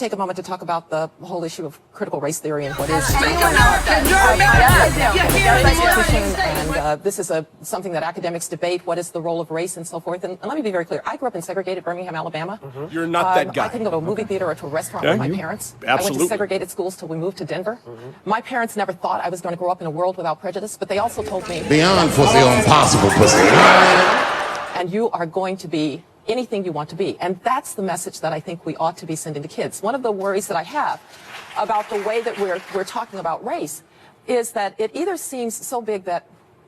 take a moment to talk about the whole issue of critical race theory and what is and this is something that academics debate. What is the role of race and so forth? And let me be very clear. I grew up in segregated Birmingham, Alabama. You're not that guy. I couldn't go to a movie theater or to a restaurant with my parents. Absolutely. I went to segregated schools till we moved to Denver. My parents never thought I was going to grow up in a world without prejudice, but they also told me beyond pussy on possible pussy. And you are going to be anything you want to be. And that's the message that I think we ought to be sending to kids. One of the worries that I have about the way that we're talking about race is that it either seems so big that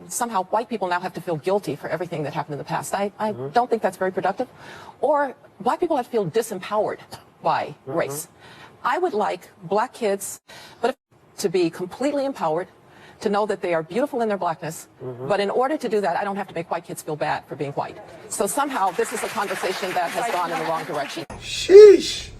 somehow white people now have to feel guilty for everything that happened in the past. I don't think that's very productive. Or black people have to feel disempowered by race. I would like black kids to be completely empowered, to know that they are beautiful in their blackness, but in order to do that, I don't have to make white kids feel bad for being white. So somehow this is a conversation that has gone in the wrong direction. Sheesh.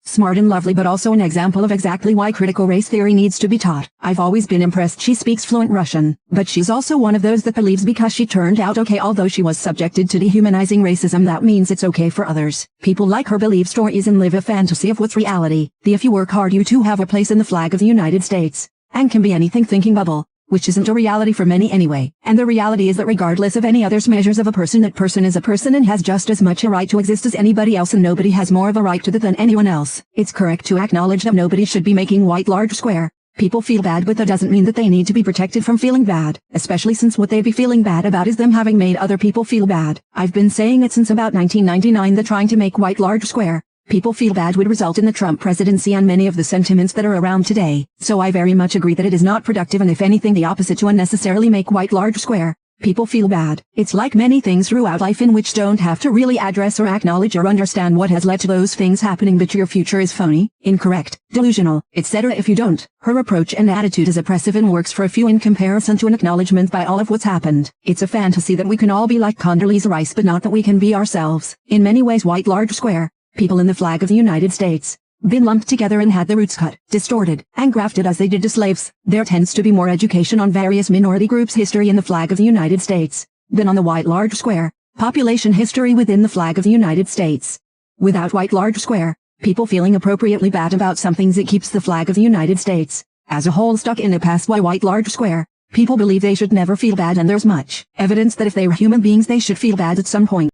Smart and lovely, but also an example of exactly why critical race theory needs to be taught. I've always been impressed she speaks fluent Russian, but she's also one of those that believes because she turned out okay although she was subjected to dehumanizing racism that means it's okay for others. People like her believe stories and live a fantasy of what's reality. If you work hard you too have a place in the flag of the United States. And can be anything thinking bubble, which isn't a reality for many anyway. And the reality is that regardless of any other's measures of a person, that person is a person and has just as much a right to exist as anybody else, and nobody has more of a right to that than anyone else. It's correct to acknowledge that nobody should be making white large square people feel bad, but that doesn't mean that they need to be protected from feeling bad, especially since what they'd be feeling bad about is them having made other people feel bad. I've been saying it since about 1999 that trying to make white large square people feel bad would result in the Trump presidency and many of the sentiments that are around today. So I very much agree that it is not productive and if anything the opposite to unnecessarily make white large square people feel bad. It's like many things throughout life in which don't have to really address or acknowledge or understand what has led to those things happening, but your future is phony, incorrect, delusional, etc. if you don't. Her approach and attitude is oppressive and works for a few in comparison to an acknowledgement by all of what's happened. It's a fantasy that we can all be like Condoleezza Rice, but not that we can be ourselves. In many ways white large square people in the flag of the United States been lumped together and had their roots cut, distorted, and grafted as they did to slaves. There tends to be more education on various minority groups' history in the flag of the United States than on the white large square population history within the flag of the United States. Without white large square people feeling appropriately bad about some things, it keeps the flag of the United States as a whole stuck in the past. Why white large square people believe they should never feel bad, and there's much evidence that if they were human beings they should feel bad at some point.